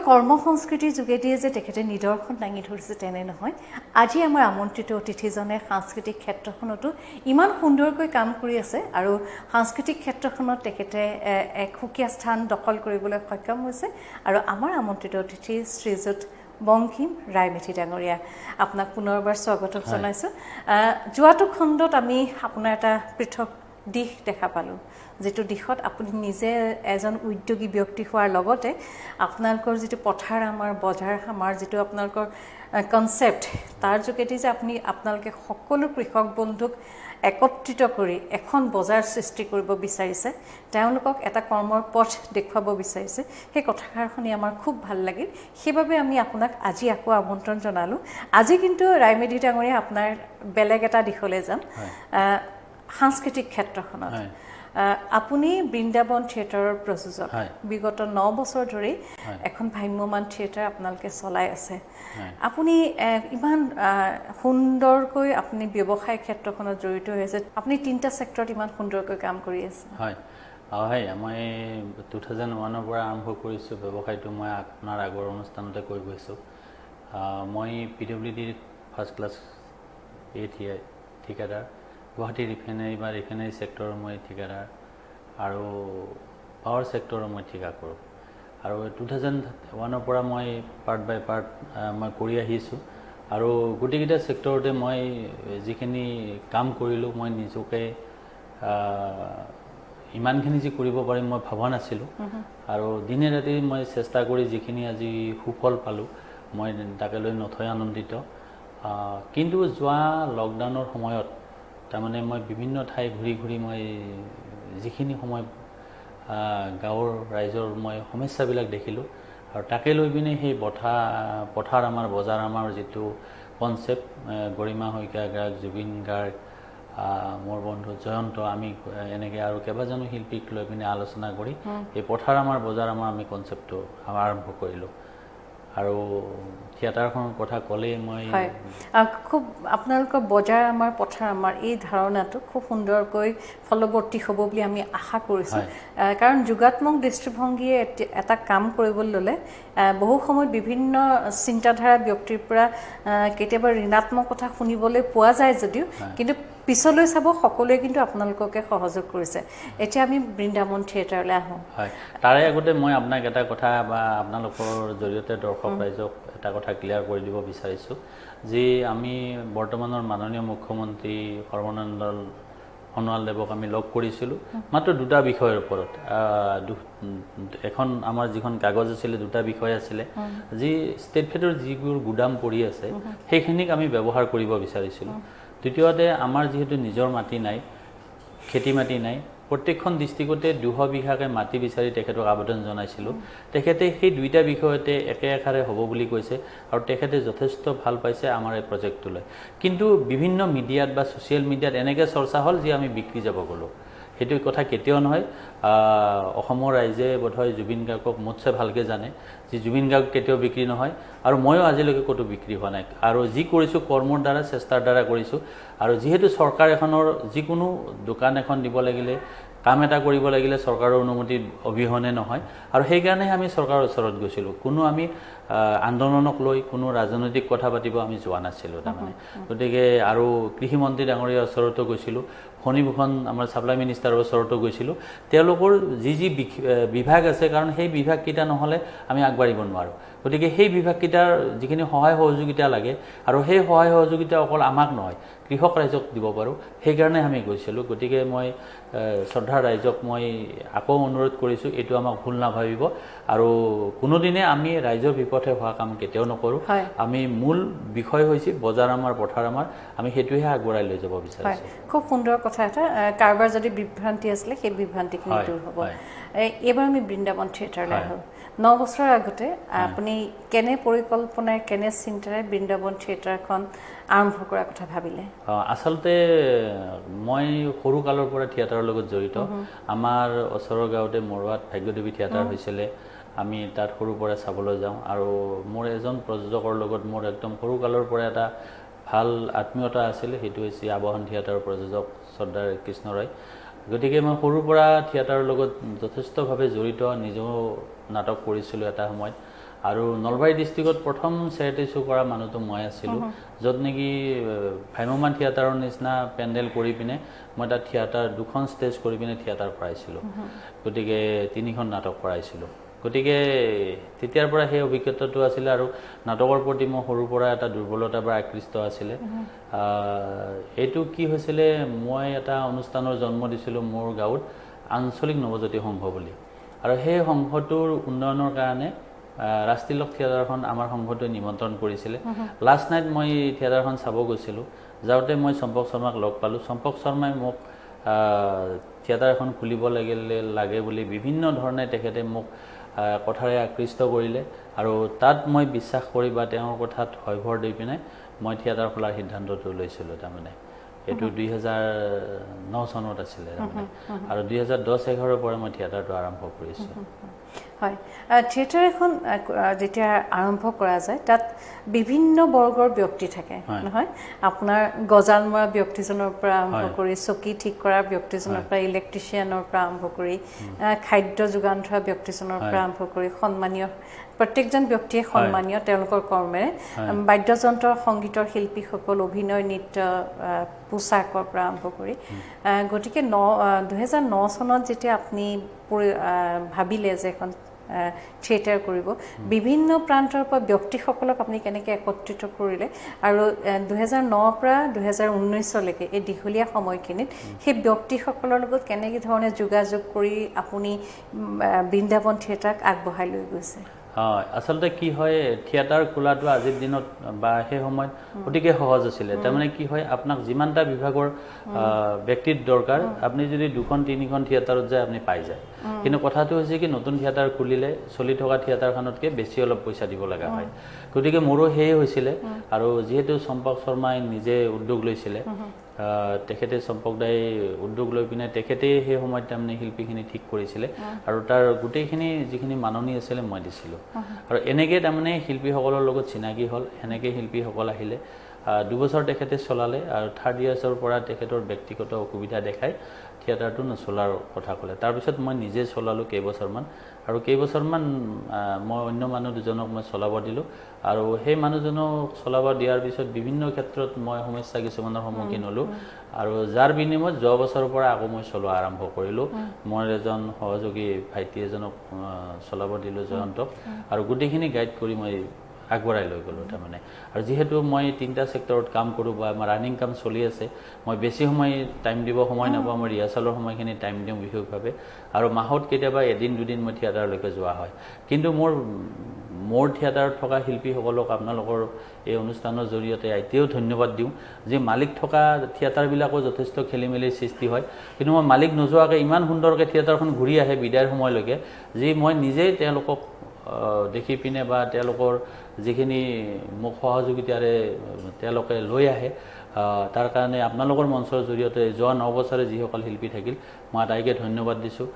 কৰ্মসংস্কৃতিৰ যোগেদিয়ে যে তেখেতে নিদৰ্শন দাঙি ধৰিছে তেনে নহয়। আজি আমাৰ আমন্ত্ৰিত অতিথিজনে সাংস্কৃতিক ক্ষেত্ৰখনতো ইমান সুন্দৰকৈ কাম কৰি আছে আৰু সাংস্কৃতিক ক্ষেত্ৰখনত তেখেতে এক সুকীয়া স্থান দখল কৰিবলৈ সক্ষম হৈছে। আৰু আমাৰ আমন্ত্ৰিত অতিথি শ্ৰীযুত বংকিম ৰায়মেধি ডাঙৰীয়া, আপোনাক পুনৰবাৰ স্বাগতম জনাইছোঁ। যোৱাটো খণ্ডত আমি আপোনাৰ এটা পৃথক দিশ দেখা পালোঁ, যিটো দিশত আপুনি নিজে এজন উদ্যোগী ব্যক্তি হোৱাৰ লগতে আপোনালোকৰ যিটো পথাৰ আমাৰ বজাৰ আমাৰ যিটো আপোনালোকৰ কনচেপ্ট, তাৰ যোগেদি যে আপোনালোকে সকলো কৃষক বন্ধুক একত্ৰিত কৰি এখন বজাৰ সৃষ্টি কৰিব বিচাৰিছে, তেওঁলোকক এটা কৰ্মৰ পথ দেখুৱাব বিচাৰিছে, সেই কথাষাৰ শুনি আমাৰ খুব ভাল লাগিল। সেইবাবে আমি আপোনাক আজি আকৌ আমন্ত্ৰণ জনালোঁ। আজি কিন্তু ৰায়মেধি ডাঙৰীয়া আপোনাৰ বেলেগ এটা দিশলৈ যাম, সাংস্কৃতিক ক্ষেত্ৰখনত। আপুনি বৃন্দাবন থিয়েটাৰৰ প্ৰযোজক, বিগত 9 বছৰ ধৰি এখন ভ্ৰাম্যমান থিয়েটাৰ আপোনালোকে চলাই আছে। আপুনি ইমান সুন্দৰকৈ আপুনি ব্যৱসায় ক্ষেত্ৰখনত জড়িত হৈ আছে, আপুনি 3টা ছেক্টৰত ইমান সুন্দৰকৈ কাম কৰি আছে। হয় হয়, মই 2001ৰ পৰা আৰম্ভ কৰিছোঁ ব্যৱসায়টো। মই আপোনাৰ আগৰ অনুষ্ঠানতে কৈ গৈছোঁ, মই PWD ফাৰ্ষ্ট ক্লাছ ঠিকাদাৰ, গুৱাহাটী ৰিফাইনাৰী বা ৰিফাইনাৰী ছেক্টৰৰ মই ঠিকাদাৰ আৰু পাৱাৰ ছেক্টৰৰ মই ঠিকা কৰোঁ। আৰু 2001ৰ পৰা মই পাৰ্ট বাই পাৰ্ট মই কৰি আহিছোঁ। আৰু গোটেইকেইটা ছেক্টৰতে মই যিখিনি কাম কৰিলোঁ, মই নিজকে ইমানখিনি যে কৰিব পাৰিম মই ভবা নাছিলোঁ। আৰু দিনে ৰাতি মই চেষ্টা কৰি যিখিনি আজি সুফল পালোঁ, মই তাকে লৈ নথৈ আনন্দিত। কিন্তু যোৱা লকডাউনৰ সময়ত তাৰমানে মই বিভিন্ন ঠাই ঘূৰি ঘূৰি মই যিখিনি সময় গাঁৱৰ ৰাইজৰ মই সমস্যাবিলাক দেখিলোঁ, আৰু তাকে লৈ পিনে সেই পথাৰ আমাৰ বজাৰ আমাৰ যিটো কনচেপ্ট, গৰিমা শইকীয়া গায়ক, জুবিন গাৰ্গ, মোৰ বন্ধু জয়ন্ত, আমি এনেকৈ আৰু কেইবাজনো শিল্পীক লৈ পিনে আলোচনা কৰি এই পথাৰ আমাৰ বজাৰ আমাৰ আমি কনচেপ্টটো আৰম্ভ কৰিলোঁ। আৰু থিয়েটাৰখনৰ কথা ক'লেই মই খুব আপোনালোকৰ বজাৰ আমাৰ পথাৰ আমাৰ এই ধাৰণাটো খুব সুন্দৰকৈ ফলৱৰ্তী হ'ব বুলি আমি আশা কৰিছোঁ। কাৰণ যোগাত্মক দৃষ্টিভংগীয়ে এটা কাম কৰিবলৈ ল'লে বহু সময়ত বিভিন্ন চিন্তাধাৰা ব্যক্তিৰ পৰা কেতিয়াবা ঋণাত্মক কথা শুনিবলৈ পোৱা যায় যদিও, কিন্তু পিছলৈ চাব সকলোৱে কিন্তু আপোনালোককে সহযোগ কৰিছে। এতিয়া আমি বৃন্দাবন থিয়েটাৰলৈ আহোঁ। হয়, তাৰে আগতে মই আপোনাক এটা কথা বা আপোনালোকৰ জৰিয়তে দৰ্শক ৰাইজক এটা কথা ক্লিয়াৰ কৰি দিব বিচাৰিছোঁ, যে আমি বৰ্তমানৰ মাননীয় মুখ্যমন্ত্ৰী সৰ্বানন্দ সোণোৱালদেৱক আমি লগ কৰিছিলোঁ মাত্ৰ 2টা বিষয়ৰ ওপৰত। এখন আমাৰ যিখন কাগজ আছিলে 2টা বিষয় আছিলে, যি ষ্টেট ফেডৰ যিবোৰ গুদাম পৰি আছে সেইখিনিক আমি ব্যৱহাৰ কৰিব বিচাৰিছিলোঁ। দ্বিতীয়তে আমাৰ যিহেতু নিজৰ মাটি নাই, খেতি মাটি নাই, প্ৰত্যেকখন ডিষ্ট্ৰিক্টতে 200 বিঘাকৈ মাটি বিচাৰি তেখেতক আবেদন জনাইছিলোঁ। তেখেতে সেই 2টা বিষয়তে একে আষাৰে হ'ব বুলি কৈছে, আৰু তেখেতে যথেষ্ট ভাল পাইছে আমাৰ এই প্ৰজেক্টটোলৈ। কিন্তু বিভিন্ন মিডিয়াত বা ছ'চিয়েল মিডিয়াত এনেকৈ চৰ্চা হ'ল যে আমি বিক্ৰী যাব গ'লোঁ। সেইটো কথা কেতিয়াও নহয়। অসমৰ ৰাইজে বোধহয় জুবিন গাৰ্গক মোতছে ভালকৈ জানে যে জুবিন গাৰ্গ কেতিয়াও বিক্ৰী নহয়, আৰু ময়ো আজিলৈকে ক'তো বিক্ৰী হোৱা নাই। আৰু যি কৰিছোঁ কৰ্মৰ দ্বাৰা, চেষ্টাৰ দ্বাৰা কৰিছোঁ। আৰু যিহেতু চৰকাৰ এখনৰ যিকোনো দোকান এখন দিব লাগিলে, কাম এটা কৰিব লাগিলে চৰকাৰৰ অনুমতি অবিহনে নহয়, আৰু সেইকাৰণে আমি চৰকাৰৰ ওচৰত গৈছিলোঁ। কোনো আমি আন্দোলনক লৈ কোনো ৰাজনৈতিক কথা পাতিব আমি যোৱা নাছিলোঁ তাৰমানে। গতিকে আৰু কৃষিমন্ত্ৰী ডাঙৰীয়াৰ ওচৰতো গৈছিলোঁ, খনিভূষণ আমাৰ ছাপ্লাই মিনিষ্টাৰৰ ওচৰতো গৈছিলোঁ। তেওঁলোকৰ যি বিভাগ আছে, কাৰণ সেই বিভাগকেইটা নহ'লে আমি আগবাঢ়িব নোৱাৰোঁ। গতিকে সেই বিভাগকেইটাৰ যিখিনি সহায় সহযোগিতা লাগে, আৰু সেই সহায় সহযোগিতা অকল আমাক নহয় কৃষক ৰাইজক দিব পাৰোঁ, সেইকাৰণে আমি গৈছিলোঁ। গতিকে মই শ্ৰদ্ধাৰ ৰাইজক মই আকৌ অনুৰোধ কৰিছোঁ, এইটো আমাক ভুল নাভাবিব, আৰু কোনোদিনে আমি ৰাইজৰ বিপথে হোৱা কাম কেতিয়াও নকৰোঁ। আমি মূল বিষয় হৈছে বজাৰ আমাৰ পথাৰ আমাৰ, আমি সেইটোহে আগবঢ়াই লৈ যাব বিচাৰিছোঁ। খুব সুন্দৰ কথা এটা। কাৰোবাৰ যদি বিভ্ৰান্তি আছিলে সেই বিভ্ৰান্তিখিনি দূৰ হ'ব। এইবাৰ আমি বৃন্দাবন থিয়েটাৰলৈ আহোঁ। 9 বছৰৰ আগতে আপুনি কেনে পৰিকল্পনাৰে, কেনে চিন্তাৰে বৃন্দাবন থিয়েটাৰখন আৰম্ভ কৰাৰ কথা ভাবিলে? আচলতে মই সৰু কালৰ পৰা থিয়েটাৰৰ লগত জড়িত। আমাৰ ওচৰৰ গাঁৱতে মৰুৱাত ভাগ্যদেৱী থিয়েটাৰ হৈছিলে, আমি তাত সৰুৰ পৰা চাবলৈ যাওঁ। আৰু মোৰ এজন প্ৰযোজকৰ লগত মোৰ একদম সৰু কালৰ পৰা এটা ভাল আত্মীয়তা আছিল, সেইটো হৈছে আবাহন থিয়েটাৰৰ প্ৰযোজক শ্ৰদ্ধাৰ কৃষ্ণ ৰয়। গতিকে মই সৰুৰ পৰা থিয়েটাৰৰ লগত যথেষ্টভাৱে জড়িত, নিজেও নাটক কৰিছিলোঁ এটা সময়ত। আৰু নলবাৰী ডিষ্ট্ৰিক্টত প্ৰথম চেৰিটি শ্ব' কৰা মানুহটো মই আছিলোঁ য'ত নেকি ভ্ৰাম্যমান থিয়েটাৰৰ নিচিনা পেণ্ডেল কৰি পিনে মই তাত থিয়েটাৰ 2খন ষ্টেজ কৰি পিনে থিয়েটাৰ কৰাইছিলোঁ গতিকে 3খন নাটক কৰাইছিলোঁ গতিকে তেতিয়াৰ পৰা সেই অভিজ্ঞতাটো আছিলে আৰু নাটকৰ প্ৰতি মই সৰুৰ পৰা এটা দুৰ্বলতা বা আকৃষ্ট আছিলে এইটো কি হৈছিলে মই এটা অনুষ্ঠানৰ জন্ম দিছিলোঁ মোৰ গাঁৱত আঞ্চলিক নৱজ্যোতি সংঘ বুলি আৰু সেই সংঘটোৰ উন্নয়নৰ কাৰণে ৰাষ্ট্ৰীয় থিয়েটাৰখন আমাৰ সংঘটোৱে নিমন্ত্ৰণ কৰিছিলে লাষ্ট নাইট মই থিয়েটাৰখন চাব গৈছিলোঁ যাওঁতে মই চম্পক শৰ্মাক লগ পালোঁ চম্পক শৰ্মাই মোক থিয়েটাৰ এখন খুলিব লাগে বুলি বিভিন্ন ধৰণে তেখেতে মোক কথাৰে আকৃষ্ট কৰিলে আৰু তাত মই বিশ্বাস কৰি বা তেওঁৰ কথাত হয়ভৰ দি পিনে মই থিয়েটাৰ খোলাৰ সিদ্ধান্তটো লৈছিলোঁ তাৰমানে এইটো 2009 চনত আছিলে তাৰমানে আৰু 2010-11 পৰা মই থিয়েটাৰটো আৰম্ভ কৰিছোঁ হয় থিয়েটাৰ এখন যেতিয়া আৰম্ভ কৰা যায় তাত বিভিন্ন বৰ্গৰ ব্যক্তি থাকে নহয় আপোনাৰ গজাল মৰা ব্যক্তিজনৰ পৰা আৰম্ভ কৰি চকী ঠিক কৰা ব্যক্তিজনৰ পৰা ইলেক্ট্ৰিচিয়ানৰ পৰা আৰম্ভ কৰি খাদ্য যোগান ধৰা ব্যক্তিজনৰ পৰা আৰম্ভ কৰি সন্মানীয় প্ৰত্যেকজন ব্যক্তিয়ে সন্মানীয় তেওঁলোকৰ কৰ্মেৰে বাদ্যযন্ত্ৰ সংগীতৰ শিল্পীসকল অভিনয় নৃত্য পোচাকৰ পৰা আৰম্ভ কৰি গতিকে 2009 চনত যেতিয়া আপুনি ভাবিলে যে এখন থিয়েটাৰ কৰিব বিভিন্ন প্ৰান্তৰ পৰা ব্যক্তিসকলক আপুনি কেনেকৈ একত্ৰিত কৰিলে আৰু 2009 পৰা 2019 লৈকে এই দীঘলীয়া সময়খিনিত সেই ব্যক্তিসকলৰ লগত কেনেকৈ ধৰণে যোগাযোগ কৰি আপুনি বৃন্দাবন থিয়েটাৰক আগবঢ়াই লৈ গৈছে হয় আচলতে কি হয় থিয়েটাৰ খোলাটো আজিৰ দিনত বা সেই সময়ত অতিকে সহজ আছিলে তাৰমানে কি হয় আপোনাক যিমানটা বিভাগৰ ব্যক্তিৰ দৰকাৰ আপুনি যদি 2খন 3খন থিয়েটাৰত যায় আপুনি পাই যায় কিন্তু কথাটো হৈছে কি নতুন থিয়েটাৰ খুলিলে চলি থকা থিয়েটাৰখনতকৈ বেছি অলপ পইচা দিব লগা হয় গতিকে মোৰো সেয়ে হৈছিলে আৰু যিহেতু চম্পক শৰ্মাই নিজে উদ্যোগ লৈছিলে তেখেতে চম্পক দাই উদ্যোগ লৈ পিনে তেখেতে সেই সময়ত তাৰমানে শিল্পীখিনি ঠিক কৰিছিলে আৰু তাৰ গোটেইখিনি যিখিনি মাননি আছিলে মই দিছিলোঁ আৰু এনেকৈ তাৰমানে শিল্পীসকলৰ লগত চিনাকি হ'ল এনেকৈ শিল্পীসকল আহিলে 2 বছৰ তেখেতে চলালে আৰু 3rd ইয়াৰ্ছৰ পৰা তেখেতৰ ব্যক্তিগত অসুবিধা দেখাই থিয়েটাৰটো নচলাৰ কথা ক'লে তাৰপিছত মই নিজে চলালোঁ কেইবছৰমান আৰু কেইবছৰমান মই অন্য মানুহ দুজনক মই চলাব দিলোঁ আৰু সেই মানুহজনক চলাব দিয়াৰ পিছত বিভিন্ন ক্ষেত্ৰত মই সমস্যা কিছুমানৰ সন্মুখীন হ'লোঁ আৰু যাৰ বিনিময়ত যোৱা বছৰৰ পৰা আকৌ মই চলোৱা আৰম্ভ কৰিলোঁ মই এজন সহযোগী ভাইটি এজনক চলাব দিলোঁ জয়ন্তক আৰু গোটেইখিনি গাইড কৰি মই আগবঢ়াই লৈ গ'লোঁ তাৰমানে আৰু যিহেতু মই 3টা ছেক্টৰত কাম কৰোঁ বা আমাৰ ৰানিং কাম চলি আছে মই বেছি সময় টাইম দিব সময় নাপাওঁ মই ৰিহাৰ্চেলৰ সময়খিনি টাইম দিওঁ বিশেষভাৱে আৰু মাহত কেতিয়াবা এদিন দুদিন মই থিয়েটাৰলৈকে যোৱা হয় কিন্তু মোৰ থিয়েটাৰত থকা শিল্পীসকলক আপোনালোকৰ এই অনুষ্ঠানৰ জৰিয়তে এতিয়াও ধন্যবাদ দিওঁ যে মালিক থকা থিয়েটাৰবিলাকো যথেষ্ট খেলি মেলিৰ সৃষ্টি হয় কিন্তু মই মালিক নোযোৱাকৈ ইমান সুন্দৰকৈ থিয়েটাৰখন ঘূৰি আহে বিদায়ৰ সময়লৈকে যি মই নিজেই তেওঁলোকক দেখি পিনে বা তেওঁলোকৰ যিখিনি মোক সহযোগিতাৰে তেওঁলোকে লৈ আহে তাৰ কাৰণে আপোনালোকৰ মঞ্চৰ জৰিয়তে যোৱা 9 বছৰে যিসকল শিল্পী থাকিল মই আটাইকে ধন্যবাদ দিছোঁ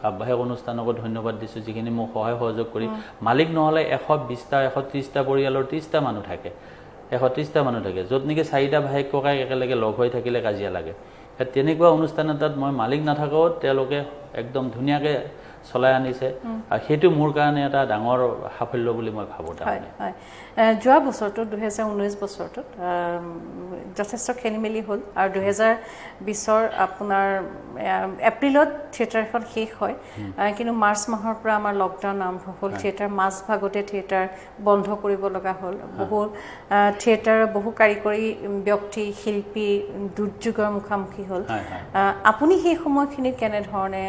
আহ্বায়ক অনুষ্ঠানকো ধন্যবাদ দিছোঁ যিখিনি মোক সহায় সহযোগ কৰি মালিক নহ'লে 120টা 130টা পৰিয়ালৰ 30টা মানুহ থাকে 130টা মানুহ থাকে য'ত নেকি 4টা ভাইক ককাই একেলগে লগ হৈ থাকিলে কাজিয়া লাগে তেনেকুৱা অনুষ্ঠান এটাত মই মালিক নাথাকোঁ তেওঁলোকে একদম ধুনীয়াকৈ চলাই আনিছে আৰু সেইটো মোৰ কাৰণে এটা ডাঙৰ সাফল্য বুলি মই ভাবোঁ তাৰমানে যোৱা বছৰটোত 2019 বছৰটোত যথেষ্ট খেলিমেলি হ'ল আৰু 2020ৰ আপোনাৰ এপ্ৰিলত থিয়েটাৰখন শেষ হয় কিন্তু মাৰ্চ মাহৰ পৰা আমাৰ লকডাউন আৰম্ভ হ'ল থিয়েটাৰ মাজ ভাগতে থিয়েটাৰ বন্ধ কৰিব লগা হ'ল বহু থিয়েটাৰৰ বহু কাৰিকৰী ব্যক্তি শিল্পী দুৰ্যোগৰ মুখামুখি হ'ল আপুনি সেই সময়খিনিত কেনেধৰণে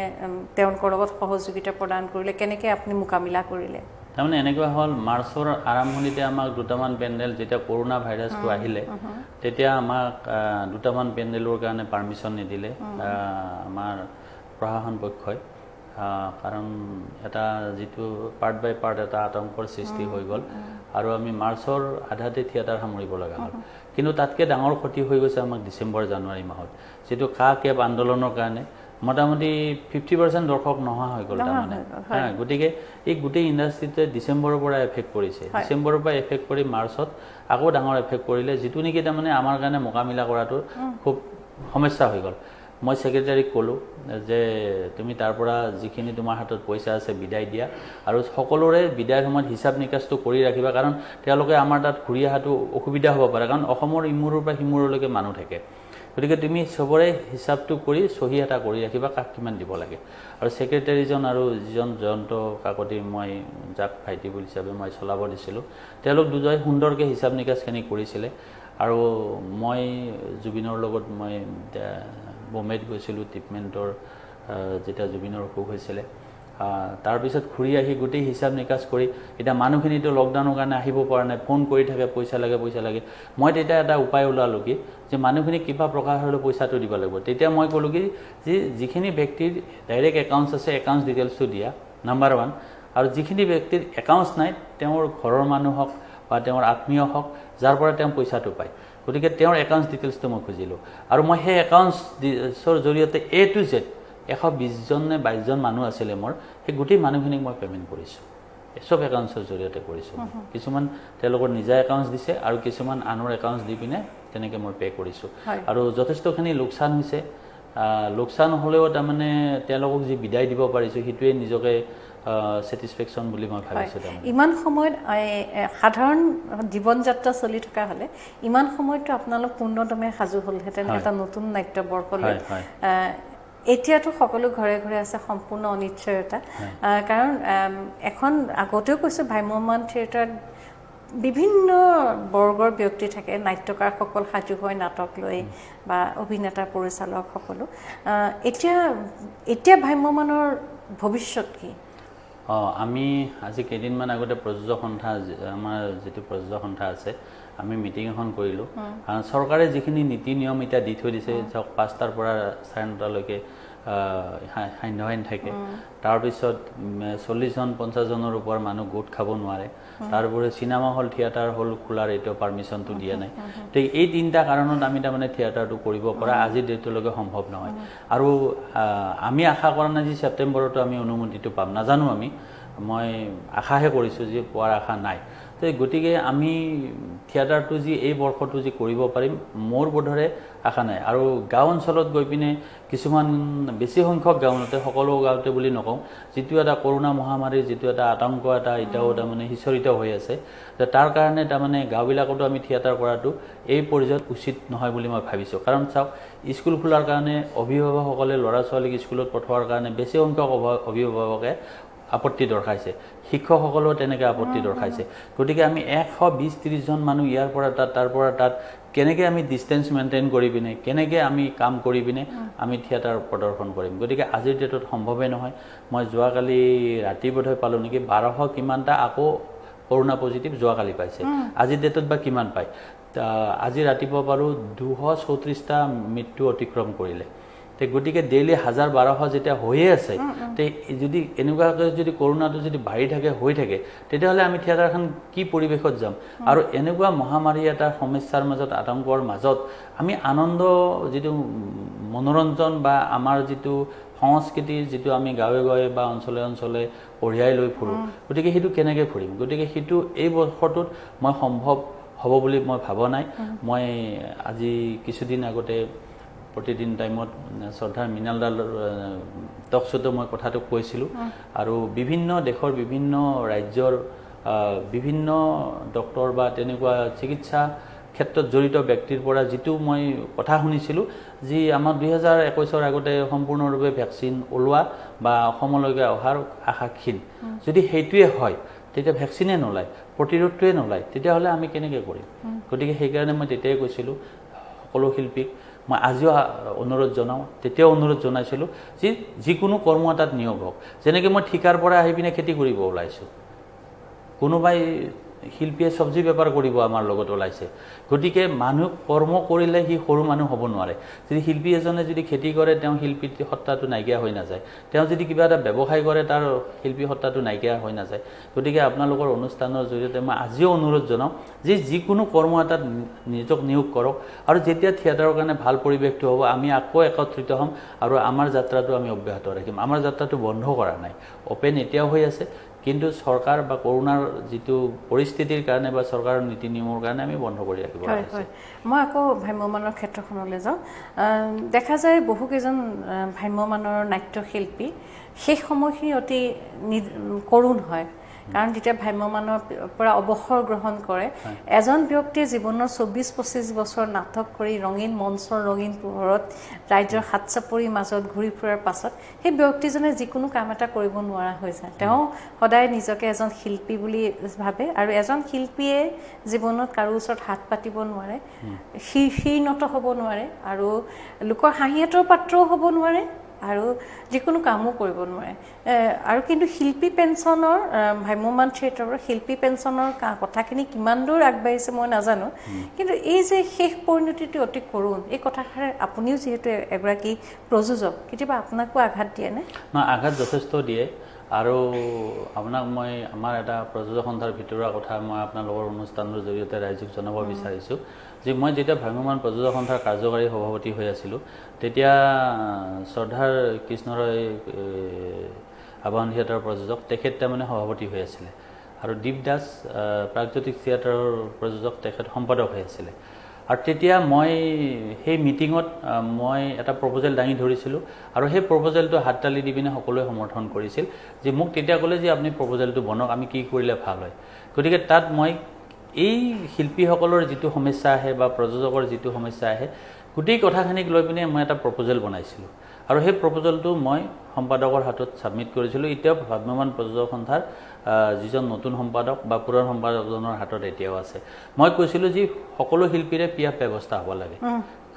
তেওঁলোকৰ লগত সহযোগিতা প্ৰদান কৰিলে কেনেকৈ আপুনি মোকাবিলা কৰিলে তাৰমানে এনেকুৱা হ'ল মাৰ্চৰ আৰম্ভণিতে আমাক 2টামান পেণ্ডেল যেতিয়া কৰোনা ভাইৰাছটো আহিলে তেতিয়া আমাক 2টামান পেণ্ডেলৰ কাৰণে পাৰ্মিশ্যন নিদিলে আমাৰ প্ৰশাসন পক্ষই কাৰণ এটা যিটো পাৰ্ট বাই পাৰ্ট এটা আতংকৰ সৃষ্টি হৈ গ'ল আৰু আমি মাৰ্চৰ আধাতে থিয়েটাৰ সামৰিব লগা হ'ল কিন্তু তাতকৈ ডাঙৰ ক্ষতি হৈ গৈছে আমাক ডিচেম্বৰ জানুৱাৰী মাহত যিটো কেব আন্দোলনৰ কাৰণে মোটামুটি 50% দৰ্শক নোহোৱা হৈ গ'ল তাৰমানে গতিকে এই গোটেই ইণ্ডাষ্ট্ৰিটোৱে ডিচেম্বৰৰ পৰা এফেক্ট কৰিছে ডিচেম্বৰৰ পৰা এফেক্ট কৰি মাৰ্চত আকৌ ডাঙৰ এফেক্ট কৰিলে যিটো নেকি তাৰমানে আমাৰ কাৰণে মোকাবিলা কৰাটো খুব সমস্যা হৈ গ'ল মই ছেক্ৰেটাৰীক ক'লোঁ যে তুমি তাৰ পৰা যিখিনি তোমাৰ হাতত পইচা আছে বিদায় দিয়া আৰু সকলোৰে বিদায়ৰ সময়ত হিচাপ নিকাচটো কৰি ৰাখিবা, কাৰণ তেওঁলোকে আমাৰ তাত ঘূৰি অহাটো অসুবিধা হ'ব পাৰে, কাৰণ অসমৰ ইমূৰৰ পৰা সিমূৰলৈকে মানুহ থাকে। গতিকে তুমি চবৰে হিচাপটো কৰি চহী এটা কৰি ৰাখিবা কাক কিমান দিব লাগে। আৰু ছেক্ৰেটাৰীজন আৰু যিজন জয়ন্ত কাকতি, মই যাক ভাইটি বুলি হিচাপে মই চলাব দিছিলোঁ, তেওঁলোক দুজনে সুন্দৰকৈ হিচাপ নিকাচখিনি কৰিছিলে। আৰু মই জুবিনৰ লগত মই বম্বেত গৈছিলোঁ ট্ৰিটমেণ্টৰ, যেতিয়া জুবিনৰ অসুখ হৈছিলে। তাৰপিছত ঘূৰি আহি গোটেই হিচাপ নিকাচ কৰি, এতিয়া মানুহখিনিতো লকডাউনৰ কাৰণে আহিব পৰা নাই, ফোন কৰি থাকে পইচা লাগে পইচা লাগে। মই তেতিয়া এটা উপায় ওলালোঁ কি যে মানুহখিনিক কিবা প্ৰকাশ হ'লেও পইচাটো দিব লাগিব। তেতিয়া মই ক'লোঁ কি যে যিখিনি ব্যক্তিৰ ডাইৰেক্ট একাউণ্টছ আছে একাউণ্টছ ডিটেইলছটো দিয়া, নাম্বাৰ 1। আৰু যিখিনি ব্যক্তিৰ একাউণ্টছ নাই তেওঁৰ ঘৰৰ মানুহ হওক বা তেওঁৰ আত্মীয় হওক, যাৰ পৰা তেওঁ পইচাটো পায়, গতিকে তেওঁৰ একাউণ্টছ ডিটেইলছটো মই খুজিলোঁ। আৰু মই সেই একাউণ্টছৰ জৰিয়তে A to Z 120জন নে 22জন মানুহ আছিলে মোৰ, সেই গোটেই মানুহখিনিক মই পে'মেণ্ট কৰিছোঁ। চব একাউণ্টছৰ জৰিয়তে কৰিছোঁ। কিছুমান তেওঁলোকৰ নিজা একাউণ্টছ দিছে আৰু কিছুমান আনৰ একাউণ্টছ দি পিনে তেনেকৈ মই পে' কৰিছোঁ। আৰু যথেষ্টখিনি লোকচান হৈছে। লোকচান হ'লেও তাৰমানে তেওঁলোকক যি বিদায় দিব পাৰিছোঁ সেইটোৱে নিজকে ছেটিছফেকশ্যন বুলি মই ভাবিছোঁ। ইমান সময়ত সাধাৰণ জীৱন যাত্ৰা চলি থকা হ'লে ইমান সময়ততো আপোনালোক পূৰ্ণদমে সাজু হ'লহেঁতেন এটা নতুন নাট্যবৰ্ষলৈ। এতিয়াতো সকলো ঘৰে ঘৰে আছে সম্পূৰ্ণ অনিশ্চয়তা, কাৰণ এখন আগতেও কৈছোঁ ভ্ৰাম্যমাণ থিয়েটাৰত বিভিন্ন বৰ্গৰ ব্যক্তি থাকে, নাট্যকাৰসকল সাজু হয় নাটক লৈ বা অভিনেতা পৰিচালক সকলো। এতিয়া ভ্ৰাম্যমাণৰ ভৱিষ্যত কি? আমি আজি কেইদিনমান আগতে প্ৰযোজক সন্থা, আমাৰ যিটো প্ৰযোজক সন্থা আছে, আমি মিটিং এখন কৰিলোঁ। চৰকাৰে যিখিনি নীতি নিয়ম এতিয়া দি থৈ দিছে, ধৰক 5টাৰ পৰা 9:30লৈকে সান্ধ্য আইন থাকে, তাৰপিছত 40জন 50জনৰ ওপৰত মানুহ গোট খাব নোৱাৰে, তাৰোপৰি চিনেমা হল থিয়েটাৰ হল খোলাৰ এতিয়া পাৰ্মিশ্যনটো দিয়া নাই। তো এই 3টা কাৰণত আমি তাৰমানে থিয়েটাৰটো কৰিব পৰা আজিৰ ডেটলৈকে সম্ভৱ নহয়। আৰু আমি আশা কৰা নাই যে ছেপ্টেম্বৰতো আমি অনুমতিটো পাম, নাজানো আমি, মই আশাহে কৰিছোঁ যে পোৱাৰ আশা নাই। তো গতিকে আমি থিয়েটাৰটো যি এই বৰ্ষটো যি কৰিব পাৰিম মোৰ বোধৰে আশা নাই। আৰু গাঁও অঞ্চলত গৈ পিনে কিছুমান বেছি সংখ্যক গাঁৱতে, সকলো গাঁৱতে বুলি নকওঁ, যিটো এটা কৰোণা মহামাৰীৰ যিটো এটা আতংক এটা এতিয়াও তাৰমানে সিঁচৰিত হৈ আছে, তাৰ কাৰণে তাৰমানে গাঁওবিলাকতো আমি থিয়েটাৰ কৰাটো এই পৰ্যায়ত উচিত নহয় বুলি মই ভাবিছোঁ। কাৰণ চাওক, স্কুল খোলাৰ কাৰণে অভিভাৱকসকলে ল'ৰা ছোৱালীক স্কুলত পঠোৱাৰ কাৰণে বেছি সংখ্যক অভিভাৱকে আপত্তি দৰ্শাইছে, শিক্ষকসকলেও তেনেকৈ আপত্তি দৰ্শাইছে। গতিকে আমি 120-30জন মানুহ ইয়াৰ পৰা তাত তাৰ পৰা তাত কেনেকৈ আমি ডিষ্টেঞ্চ মেইনটেইন কৰি পিনে, কেনেকৈ আমি কাম কৰি পিনে আমি থিয়েটাৰ প্ৰদৰ্শন কৰিম। গতিকে আজিৰ ডেটত সম্ভৱেই নহয়। মই যোৱাকালি ৰাতি বোধহয় পালোঁ নেকি 1200 কিমানটা আকৌ কৰোণা পজিটিভ যোৱাকালি পাইছে, আজিৰ ডেটত বা কিমান পায়। আজি ৰাতিপুৱা পালোঁ 234টা মৃত্যু অতিক্ৰম কৰিলে। গতিকে ডেইলি 1000-1200 যেতিয়া হৈয়ে আছে, যদি এনেকুৱাকৈ যদি কৰোণাটো যদি বাঢ়ি থাকে হৈ থাকে, তেতিয়াহ'লে আমি থিয়েটাৰখন কি পৰিৱেশত যাম? আৰু এনেকুৱা মহামাৰী এটা সমস্যাৰ মাজত, আতংকৰ মাজত আমি আনন্দ, যিটো মনোৰঞ্জন বা আমাৰ যিটো সংস্কৃতি, যিটো আমি গাঁৱে গাঁৱে বা অঞ্চলে অঞ্চলে কঢ়িয়াই লৈ ফুৰোঁ, গতিকে সেইটো কেনেকৈ ফুৰিম? গতিকে সেইটো এই বৰ্ষটোত মই সম্ভৱ হ'ব বুলি মই ভবা নাই। মই আজি কিছুদিন আগতে প্ৰতিদিন টাইমত শ্ৰদ্ধাৰ মৃণালদাৰ টক শ্ব'তে মই কথাটো কৈছিলোঁ। আৰু বিভিন্ন দেশৰ বিভিন্ন ৰাজ্যৰ বিভিন্ন ডক্টৰ বা তেনেকুৱা চিকিৎসা ক্ষেত্ৰত জড়িত ব্যক্তিৰ পৰা যিটো মই কথা শুনিছিলোঁ, যি আমাৰ 2021 আগতে সম্পূৰ্ণৰূপে ভেকচিন ওলোৱা বা অসমলৈকে অহাৰ আশা ক্ষীণ। যদি সেইটোৱে হয়, তেতিয়া ভেকচিনে নোলায়, প্ৰতিৰোধটোৱে নোলায়, তেতিয়াহ'লে আমি কেনেকৈ কৰিম? গতিকে সেইকাৰণে মই তেতিয়াই কৈছিলোঁ সকলো শিল্পীক, মই আজিও অনুৰোধ জনাওঁ, তেতিয়াও অনুৰোধ জনাইছিলোঁ যে যিকোনো কৰ্ম এটাত নিয়োগ হওক। যেনেকৈ মই ঠিকাৰ পৰা আহি পিনে খেতি কৰিব ওলাইছোঁ, কোনোবাই শিল্পীয়ে চব্জি বেপাৰ কৰিব আমাৰ লগত ওলাইছে। গতিকে মানুহ কৰ্ম কৰিলে সি সৰু মানুহ হ'ব নোৱাৰে। যদি শিল্পী এজনে যদি খেতি কৰে, তেওঁ শিল্পী সত্তাটো নাইকিয়া হৈ নাযায়। তেওঁ যদি কিবা এটা ব্যৱসায় কৰে, তাৰ শিল্পী সত্তাটো নাইকিয়া হৈ নাযায়। গতিকে আপোনালোকৰ অনুষ্ঠানৰ জৰিয়তে মই আজিও অনুৰোধ জনাওঁ যে যিকোনো কৰ্ম এটাত নিজক নিয়োগ কৰক। আৰু যেতিয়া থিয়েটাৰৰ কাৰণে ভাল পৰিৱেশটো হ'ব, আমি আকৌ একত্ৰিত হ'ম আৰু আমাৰ যাত্ৰাটো আমি অব্যাহত ৰাখিম। আমাৰ যাত্ৰাটো বন্ধ কৰা নাই, অ'পেন এতিয়াও হৈ আছে। কিন্তু চৰকাৰ বা কৰোনাৰ যিটো পৰিস্থিতিৰ কাৰণে বা চৰকাৰৰ নীতি নিয়মৰ কাৰণে আমি বন্ধ কৰি ৰাখিব লাগিছে। মই আকৌ ভ্ৰাম্যমানৰ ক্ষেত্ৰখনলৈ যাওঁ। দেখা যায় বহুকেইজন ভ্ৰাম্যমানৰ নাট্যশিল্পী সেই সময়খিনি অতি কৰুণ হয়, কাৰণ যেতিয়া ভ্ৰাম্যমানৰ পৰা অৱসৰ গ্ৰহণ কৰে এজন ব্যক্তিয়ে জীৱনৰ ২৪-২৫ বছৰ নাটক কৰি ৰঙীন মঞ্চৰ ৰঙীন পোহৰত ৰাইজৰ হাত চাপৰিৰ মাজত ঘূৰি ফুৰাৰ পাছত সেই ব্যক্তিজনে যিকোনো কাম এটা কৰিব নোৱাৰা হৈ যায়। তেওঁ সদায় নিজকে এজন শিল্পী বুলি ভাবে, আৰু এজন শিল্পীয়ে জীৱনত কাৰো ওচৰত হাত পাতিব নোৱাৰে, শীৰ্ণত হ'ব নোৱাৰে, আৰু লোকৰ হাঁহিয়াতৰ পাত্ৰও হ'ব নোৱাৰে, আৰু যিকোনো কামো কৰিব নোৱাৰে। আৰু কিন্তু শিল্পী পেঞ্চনৰ ভ্ৰাম্যমাণ থিয়েটাৰৰ শিল্পী পেঞ্চনৰ কথাখিনি কিমান দূৰ আগবাঢ়িছে মই নাজানো, কিন্তু এই যে শেষ পৰিণতিটো অতি কৰুণ, এই কথাষাৰে আপুনিও যিহেতু এগৰাকী প্ৰযোজক, কেতিয়াবা আপোনাকো আঘাত দিয়েনে? আঘাত যথেষ্ট দিয়ে। আৰু আপোনাক মই আমাৰ এটা প্ৰযোজক সন্থাৰ ভিতৰুৱা কথা মই আপোনালোকৰ অনুষ্ঠানৰ জৰিয়তে ৰাইজক জনাব বিচাৰিছোঁ যে মই যেতিয়া ভ্ৰাম্যমাণ প্ৰযোজক সন্থাৰ কাৰ্যকাৰী সভাপতি হৈ আছিলোঁ তেতিয়া শ্ৰদ্ধাৰ কৃষ্ণৰয় আবাহন থিয়েটাৰৰ প্ৰযোজক তেখেত তাৰমানে সভাপতি হৈ আছিলে, আৰু দীপ দাস প্ৰাগজ্যোতিষ থিয়েটাৰৰ প্ৰযোজক তেখেত সম্পাদক হৈ আছিলে। আৰু তেতিয়া মই সেই মিটিঙত মই এটা প্ৰপ'জেল দাঙি ধৰিছিলোঁ, আৰু সেই প্ৰপ'জেলটো হাত তালি দি পিনে সকলোৱে সমৰ্থন কৰিছিল যে মোক তেতিয়া ক'লে যে আপুনি প্ৰপ'জেলটো বনাওক, আমি কি কৰিলে ভাল হয়। গতিকে তাত মই এই শিল্পীসকলৰ যিটো সমস্যা আহে বা প্ৰযোজকৰ যিটো সমস্যা আহে গোটেই কথাখিনিক লৈ পিনে মই এটা প্ৰপ'জেল বনাইছিলোঁ, আৰু সেই প্ৰপ'জেলটো মই সম্পাদকৰ হাতত ছাবমিট কৰিছিলোঁ। এতিয়াও ভ্ৰাম্যমাণ প্ৰযোজক সন্থাৰ যিজন নতুন সম্পাদক বা পুৰণ সম্পাদকজনৰ হাতত এতিয়াও আছে। মই কৈছিলোঁ যে সকলো শিল্পীৰে PF ব্যৱস্থা হ'ব লাগে,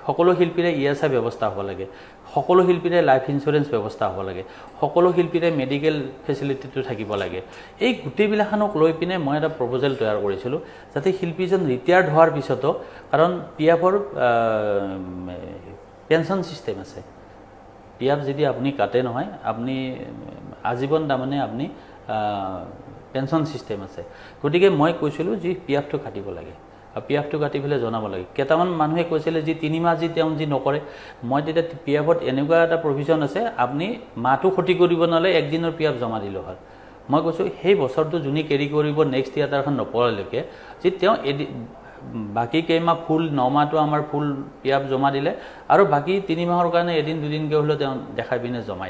সকলো শিল্পীৰে ESI ব্যৱস্থা হ'ব লাগে, সকলো শিল্পীৰে লাইফ ইঞ্চুৰেঞ্চ ব্যৱস্থা হ'ব লাগে, সকলো শিল্পীৰে মেডিকেল ফেচিলিটিটো থাকিব লাগে। এই গোটেইবিলাকখনক লৈ পিনে মই এটা প্ৰপ'জেল তৈয়াৰ কৰিছিলোঁ যাতে শিল্পীজন ৰিটায়াৰ্ড হোৱাৰ পিছতো, কাৰণ PFৰ পেঞ্চন ছিষ্টেম আছে, PF যদি আপুনি কাটে নহয় আপুনি আজীৱন তাৰমানে আপুনি পেঞ্চন ছিষ্টেম আছে। গতিকে মই কৈছিলোঁ যে PFটো কাটিব লাগে, আৰু PFটো কাটি পেলাই জনাব লাগে। কেইটামান মানুহে কৈছিলে যে ৩ মাহ যি তেওঁ যি নকৰে, মই তেতিয়া PFত এনেকুৱা এটা প্ৰভিজন আছে আপুনি মাহটো ক্ষতি কৰিব নালাগে, 1 দিনৰ PF জমা দিলোঁ হয়। মই কৈছোঁ সেই বছৰটো যোনে কেৰি কৰিব নেক্সট থিয়েটাৰখন নপৰালৈকে যে তেওঁ বাকী কেইমাহ ফুল 9 মাহটো আমাৰ ফুল PF জমা দিলে, আৰু বাকী 3 মাহৰ কাৰণে এদিন দুদিনকৈ হ'লেও তেওঁ দেখাই পিনে জমা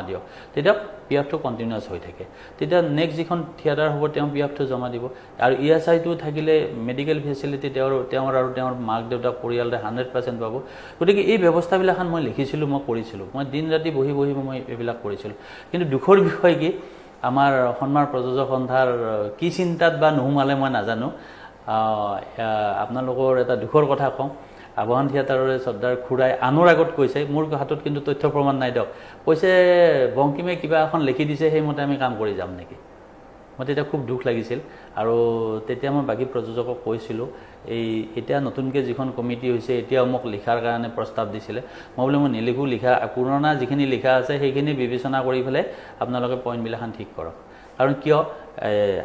দিয়ক, তেতিয়া PFটো কণ্টিনিউৱাছ হৈ থাকে। তেতিয়া নেক্সট যিখন থিয়েটাৰ হ'ব তেওঁ PFটো জমা দিব, আৰু ESIটো থাকিলে মেডিকেল ফেচিলিটি তেওঁৰ আৰু তেওঁৰ মাক দেউতাক পৰিয়ালে 100% পাব। গতিকে এই ব্যৱস্থাবিলাকখন মই লিখিছিলোঁ, মই কৰিছিলোঁ, মই দিন ৰাতি বহি মই এইবিলাক কৰিছিলোঁ। কিন্তু দুখৰ বিষয় কি, আমাৰ সন্মান প্ৰযোজক সন্থাৰ কি চিন্তাত বা নোসোমালে মই নাজানো। আপোনালোকৰ এটা দুখৰ কথা কওঁ, আবাহন থিয়েটাৰৰে শ্ৰদ্ধাৰ খুৰাই আনৰ আগত কৈছে, মোৰ হাতত কিন্তু তথ্য প্ৰমাণ নাই দিয়ক, কৈছে বংকিমে কিবা এখন লিখি দিছে সেইমতে আমি কাম কৰি যাম নেকি। মই তেতিয়া খুব দুখ লাগিছিল, আৰু তেতিয়া মই বাকী প্ৰযোজকক কৈছিলোঁ এতিয়া নতুনকৈ যিখন কমিটি হৈছে এতিয়াও মোক লিখাৰ কাৰণে প্ৰস্তাৱ দিছিলে, মই বোলে মই নিলিখোঁ, পুৰণা যিখিনি লিখা আছে সেইখিনি বিবেচনা কৰি পেলাই আপোনালোকে পইণ্টবিলাকখন ঠিক কৰক। কাৰণ কিয়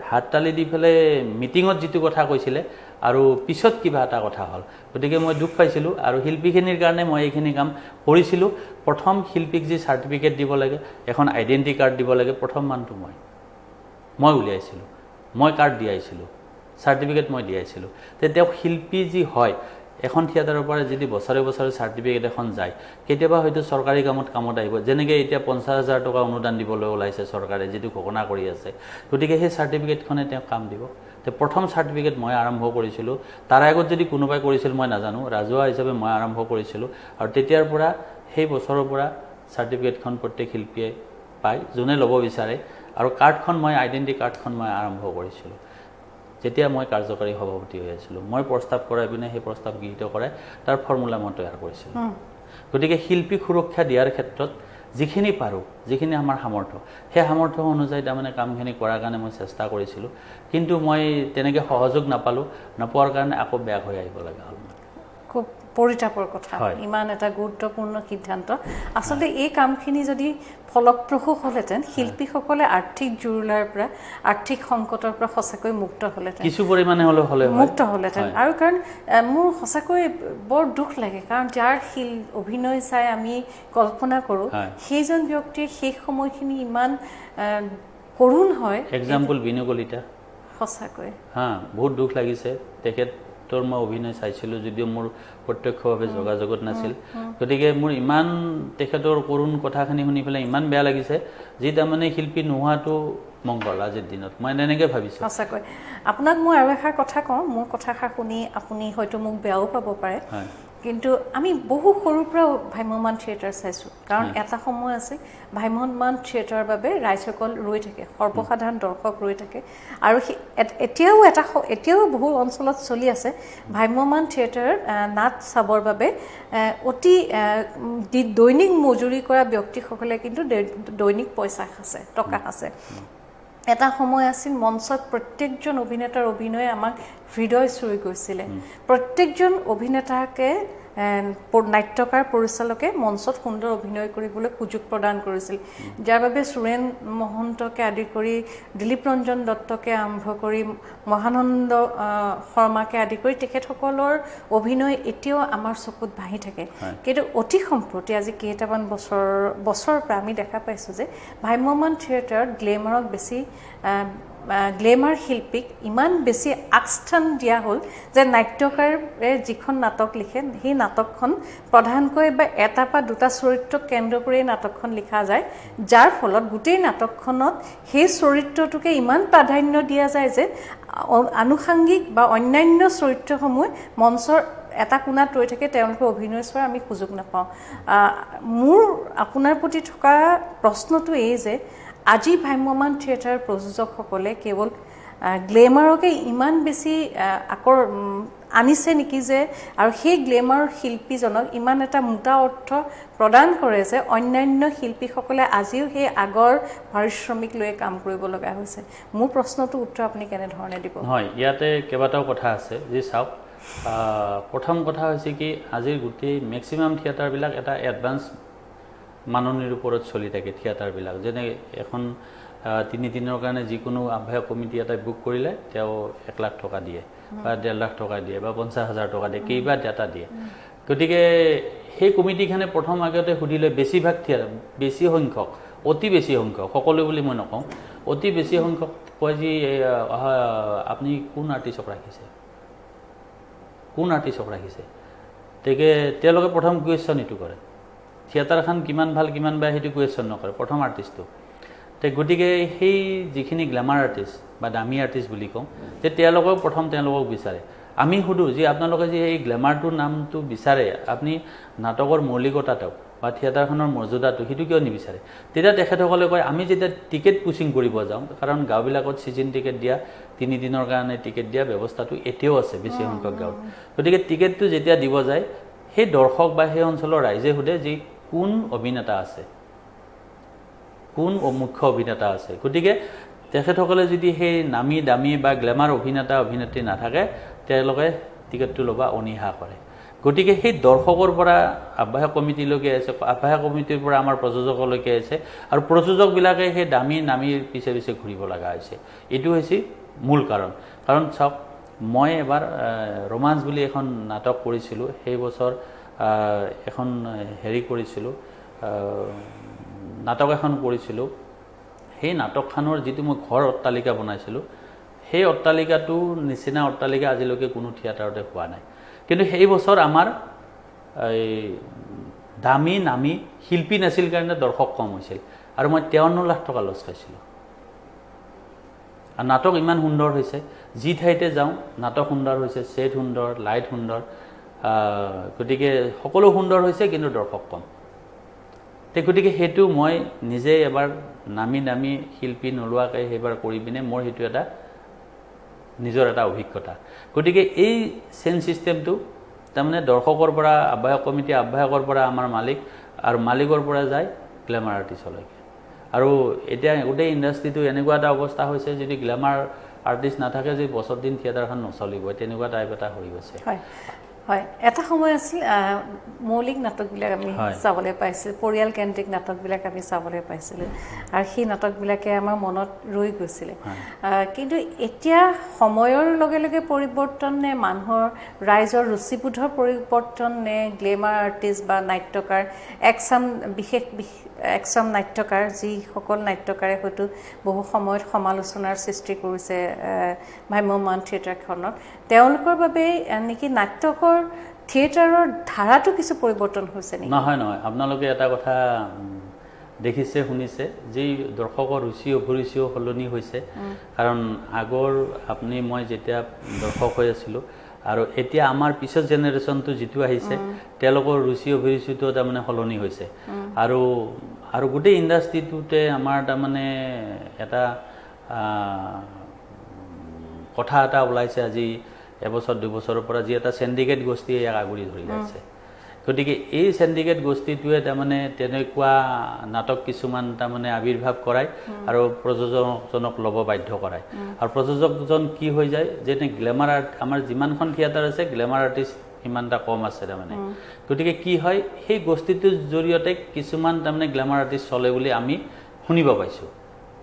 হাত তালি দি পেলাই মিটিঙত যিটো কথা কৈছিলে আৰু পিছত কিবা এটা কথা হ'ল, গতিকে মই দুখ পাইছিলোঁ, আৰু শিল্পীখিনিৰ কাৰণে মই এইখিনি কাম কৰিছিলোঁ। প্ৰথম শিল্পীক যি চাৰ্টিফিকেট দিব লাগে, এখন আইডেণ্টি কাৰ্ড দিব লাগে, প্ৰথম মানটো মই উলিয়াইছিলোঁ, মই কাৰ্ড দিয়াইছিলোঁ, চাৰ্টিফিকেট মই দিয়াইছিলোঁ। তেওঁ শিল্পী যি হয়, এখন থিয়েটাৰৰ পৰা যদি বছৰে বছৰে চাৰ্টিফিকেট এখন যায়, কেতিয়াবা হয়তো চৰকাৰী কামত আহিব, যেনেকৈ এতিয়া 50,000 টকা অনুদান দিবলৈ ওলাইছে চৰকাৰে, যিটো ঘোষণা কৰি আছে। গতিকে সেই চাৰ্টিফিকেটখনে তেওঁক কাম দিব। প্ৰথম চাৰ্টিফিকেট মই আৰম্ভ কৰিছিলোঁ, তাৰ আগত যদি কোনোবাই কৰিছিল মই নাজানো, ৰাজহুৱা হিচাপে মই আৰম্ভ কৰিছিলোঁ, আৰু তেতিয়াৰ পৰা সেই বছৰৰ পৰা চাৰ্টিফিকেটখন প্ৰত্যেক শিল্পীয়ে পায় যোনে ল'ব বিচাৰে, আৰু কাৰ্ডখন মই আইডেণ্টি কাৰ্ডখন মই আৰম্ভ কৰিছিলোঁ যেতিয়া মই কাৰ্যকাৰী সভাপতি হৈ আছিলোঁ। মই প্ৰস্তাৱ কৰাই পিনে সেই প্ৰস্তাৱ গৃহীত কৰাই তাৰ ফৰ্মুলা মই তৈয়াৰ কৰিছিলোঁ। গতিকে শিল্পীক সুৰক্ষা দিয়াৰ ক্ষেত্ৰত যিখিনি পাৰোঁ, যিখিনি আমাৰ সামৰ্থ্য, সেই সামৰ্থ্য অনুযায়ী তাৰমানে কামখিনি কৰাৰ কাৰণে মই চেষ্টা কৰিছিলোঁ, কিন্তু মই তেনেকৈ সহযোগ নোপোৱাৰ কাৰণে আকৌ বেয়া হৈ আহিব লগা হ'ল। খুব পৰিতাপৰ কথা, ইমান এটা গুৰুত্বপূৰ্ণ সিদ্ধান্ত। আচলতে এই কামখিনি যদি ফলপ্ৰসূ হ'লহেঁতেন, শিল্পীসকলে আৰ্থিক জুৰুলাৰ পৰা, আৰ্থিক সংকটৰ পৰা সঁচাকৈ মুক্ত হ'লহেঁতেন, কিছু পৰিমাণে মুক্ত হ'লহেঁতেন। আৰু কাৰণ মোৰ সঁচাকৈ বৰ দুখ লাগে, কাৰণ যাৰ অভিনয় চাই আমি কল্পনা কৰোঁ, সেইজন ব্যক্তিৰ শেষ সময়খিনি ইমান কৰুণ হয় এক্সাম্পল বিনু কলিতা সঁচাকৈ হা বহুত দুখ লাগিছে তেখেতৰ মই অভিনয় চাইছিলোঁ যদিও মোৰ প্ৰত্যক্ষভাৱে যোগাযোগত নাছিল গতিকে মোৰ ইমান তেখেতৰ কৰুণ কথাখিনি শুনি পেলাই ইমান বেয়া লাগিছে যি তাৰমানে শিল্পী নোহোৱাটো মংগল আজিৰ দিনত মই এনেকৈ ভাবিছোঁ সঁচাকৈ আপোনাক মই আৰু এষাৰ কথা কওঁ মোৰ কথাষাৰ শুনি আপুনি হয়তো মোক বেয়াও পাব পাৰে কিন্তু আমি বহু সৰুৰ পৰা ভ্ৰাম্যমান থিয়েটাৰ চাইছোঁ কাৰণ এটা সময় আছে ভ্ৰাম্যমান থিয়েটাৰৰ বাবে ৰাইজসকল ৰৈ থাকে সৰ্বসাধাৰণ দৰ্শক ৰৈ থাকে আৰু এতিয়াও বহু অঞ্চলত চলি আছে ভ্ৰাম্যমান থিয়েটাৰ নাট চাবৰ বাবে অতি দৈনিক মজুৰি কৰা ব্যক্তিসকলে কিন্তু দৈনিক পইচা আছে টকা আছে এটা সময় আছিল মঞ্চত প্ৰত্যেকজন অভিনেতাৰ অভিনয়ে আমাক হৃদয় চুই গৈছিলে প্ৰত্যেকজন অভিনেতাকে নাট্যকাৰ পৰিচালকে মঞ্চত সুন্দৰ অভিনয় কৰিবলৈ সুযোগ প্ৰদান কৰিছিল যাৰ বাবে সুৰেন মহন্তকে আদি কৰি দিলীপ ৰঞ্জন দত্তকে আৰম্ভ কৰি মহানন্দ শৰ্মাকে আদি কৰি তেখেতসকলৰ অভিনয় এতিয়াও আমাৰ চকুত ভাহি থাকে কিন্তু অতি সম্প্ৰতি আজি কেইটামান বছৰৰ পৰা আমি দেখা পাইছোঁ যে ভ্ৰাম্যমান থিয়েটাৰত গ্লেমাৰক বেছি গ্লেমাৰ শিল্পীক ইমান বেছি আগস্থান দিয়া হ'ল যে নাট্যকাৰে যিখন নাটক লিখে সেই নাটকখন প্ৰধানকৈ বা এটা বা দুটা চৰিত্ৰক কেন্দ্ৰ কৰি নাটকখন লিখা যায় যাৰ ফলত গোটেই নাটকখনত সেই চৰিত্ৰটোকে ইমান প্ৰাধান্য দিয়া যায় যে আনুষাংগিক বা অন্যান্য চৰিত্ৰসমূহ মঞ্চৰ এটা কোণাত ৰৈ থাকে তেওঁলোকে অভিনয় চোৱাৰ আমি সুযোগ নাপাওঁ মোৰ আপোনাৰ প্ৰতি থকা প্ৰশ্নটো এই যে আজি ভ্ৰাম্যমান থিয়েটাৰ প্ৰযোজকসকলে কেৱল গ্লেমাৰকে ইমান বেছি আনিছে নেকি যে আৰু সেই গ্লেমাৰ শিল্পীজনক ইমান এটা মোটা অৰ্থ প্ৰদান কৰে যে অন্যান্য শিল্পীসকলে আজিও সেই আগৰ পাৰিশ্ৰমিক লৈ কাম কৰিব লগা হৈছে মোৰ প্ৰশ্নটো উত্তৰ আপুনি কেনেধৰণে দিব হয় ইয়াতে কেইবাটাও কথা আছে যে চাওক প্ৰথম কথা হৈছে কি আজিৰ গোটেই মেক্সিমাম থিয়েটাৰবিলাক এটা এডভান্স মাননিৰ ওপৰত চলি থাকে থিয়েটাৰবিলাক যেনে এখন 3 দিনৰ কাৰণে যিকোনো আহ্বায়ক কমিটি এটা বুক কৰিলে তেওঁ 1 লাখ টকা দিয়ে বা 1.5 লাখ টকা দিয়ে বা 50,000 টকা দিয়ে কেইবা ডাটা দিয়ে গতিকে সেই কমিটিখনে প্ৰথম আগতে সুধিলে বেছিভাগ থিয়েটাৰ বেছি সংখ্যক অতি বেছি সংখ্যক সকলো বুলি মই নকওঁ অতি বেছি সংখ্যক কয় যে আপুনি কোন আৰ্টিষ্টক ৰাখিছে তেওঁলোকে প্ৰথম কুৱেশ্যন এইটো কৰে থিয়েটাৰখন কিমান ভাল কিমান বেয়া সেইটো কুৱেশ্যন নকৰে প্ৰথম আৰ্টিষ্টটো গতিকে সেই যিখিনি গ্লেমাৰ আৰ্টিষ্ট বা দামী আৰ্টিষ্ট বুলি কওঁ যে তেওঁলোকক বিচাৰে আমি সুধোঁ যে আপোনালোকে যে এই গ্লেমাৰটোৰ নামটো বিচাৰে আপুনি নাটকৰ মৌলিকতাটো বা থিয়েটাৰখনৰ মৰ্যাদাটো সেইটো কিয় নিবিচাৰে তেতিয়া তেখেতসকলে কয় আমি যেতিয়া টিকেট পুচিং কৰিব যাওঁ কাৰণ গাঁওবিলাকত ছিজন টিকেট দিয়া 3 দিনৰ কাৰণে টিকেট দিয়া ব্যৱস্থাটো এতিয়াও আছে বেছি সংখ্যক গাঁৱত গতিকে টিকেটটো যেতিয়া দিব যায় সেই দৰ্শক বা সেই অঞ্চলৰ ৰাইজে সোধে যে কোন অভিনেতা আছে কোন মুখ্য অভিনেতা আছে গতিকে তেখেতসকলে যদি সেই নামী দামী বা গ্লেমাৰ অভিনেত্ৰী নাথাকে তেওঁলোকে টিকেটটো ল'বা অনীহা কৰে গতিকে সেই দৰ্শকৰ পৰা আহ্বায়ক কমিটিলৈকে আছে আহ্বায়ক কমিটিৰ পৰা আমাৰ প্ৰযোজকলৈকে আছে আৰু প্ৰযোজকবিলাকে সেই দামী নামীৰ পিছে পিছে ঘূৰিব লগা হৈছে এইটো হৈছে মূল কাৰণ চাওক মই এবাৰ ৰোমাঞ্চ বুলি এখন নাটক কৰিছিলোঁ সেই বছৰ এখন কৰিছিলোঁ নাটক এখন কৰিছিলোঁ সেই নাটকখনৰ যিটো মই ঘৰ অট্টালিকা বনাইছিলোঁ সেই অট্টালিকাটো নিচিনা অট্টালিকা আজিলৈকে কোনো থিয়েটাৰতে হোৱা নাই কিন্তু সেই বছৰ আমাৰ দামী নামী শিল্পী নাছিল কাৰণে দৰ্শক কম হৈছিল আৰু মই 53 লাখ টকা লছ খাইছিলোঁ আৰু নাটক ইমান সুন্দৰ হৈছে যি ঠাইতে যাওঁ নাটক সুন্দৰ হৈছে ছেট সুন্দৰ লাইট সুন্দৰ গতিকে সকলো সুন্দৰ হৈছে কিন্তু দৰ্শক কম গতিকে সেইটো মই নিজে এবাৰ নামী শিল্পী নোলোৱাকৈ সেইবাৰ কৰি পিনে মোৰ সেইটো এটা নিজৰ এটা অভিজ্ঞতা গতিকে এই চেঞ্জ চিষ্টেমটো তাৰমানে দৰ্শকৰ পৰা আহ্বায়ক কমিটি আহ্বায়কৰ পৰা আমাৰ মালিক আৰু মালিকৰ পৰা যায় গ্লেমাৰ আৰ্টিষ্টলৈকে আৰু এতিয়া গোটেই ইণ্ডাষ্ট্ৰিটো এনেকুৱা এটা অৱস্থা হৈছে যদি গ্লেমাৰ আৰ্টিষ্ট নাথাকে যে বছৰ দিন থিয়েটাৰখন নচলিব তেনেকুৱা টাইপ এটা হৈ গৈছে হয় হয় এটা সময় আছিল মৌলিক নাটকবিলাক আমি চাবলৈ পাইছিলোঁ পৰিয়াল কেন্দ্ৰিক নাটকবিলাক আমি চাবলৈ পাইছিলোঁ আৰু সেই নাটকবিলাকে আমাৰ মনত ৰৈ গৈছিলে কিন্তু এতিয়া সময়ৰ লগে লগে পৰিৱৰ্তন নে মানুহৰ ৰাইজৰ ৰুচিবোধৰ পৰিৱৰ্তন নে গ্লেমাৰ আৰ্টিষ্ট বা নাট্যকাৰ বিশেষ একচাম নাট্যকাৰ যিসকল নাট্যকাৰে হয়তো বহু সময়ত সমালোচনাৰ সৃষ্টি কৰিছে ভ্ৰাম্যমাণ থিয়েটাৰখনত তেওঁলোকৰ বাবে নেকি নাটকৰ থিয়েটাৰৰ ধাৰাটো কিছু পৰিৱৰ্তন হৈছে নেকি নহয় আপোনালোকে এটা কথা দেখিছে শুনিছে যে দৰ্শকৰ ৰুচি অভিৰুচিও সলনি হৈছে কাৰণ আগৰ আপুনি মই যেতিয়া দৰ্শক হৈ আছিলোঁ আৰু এতিয়া আমাৰ পিছৰ জেনেৰেশ্যনটো যিটো আহিছে তেওঁলোকৰ ৰুচি অভিৰুচিটো তাৰমানে সলনি হৈছে আৰু গোটেই ইণ্ডাষ্ট্ৰিটোতে আমাৰ তাৰমানে এটা কথা এটা ওলাইছে আজি এবছৰ দুবছৰৰ পৰা যি এটা চেণ্ডিকেট গোষ্ঠীয়ে ইয়াক আগুৰি ধৰি আছে গতিকে এই চেণ্ডিকেট গোষ্ঠীটোৱে তাৰমানে তেনেকুৱা নাটক কিছুমান তাৰমানে আৱিৰ্ভাৱ কৰায় আৰু প্ৰযোজকজনক ল'ব বাধ্য কৰায় আৰু প্ৰযোজকজন কি হৈ যায় যেনে গ্লেমাৰ আৰ্ট আমাৰ যিমানখন থিয়েটাৰ আছে গ্লেমাৰ আৰ্টিষ্ট ইমানটা কম আছে তাৰমানে গতিকে কি হয় সেই গোষ্ঠীটোৰ জৰিয়তে কিছুমান তাৰমানে গ্লেমাৰ আৰ্টিষ্ট চলে বুলি আমি শুনিব পাইছোঁ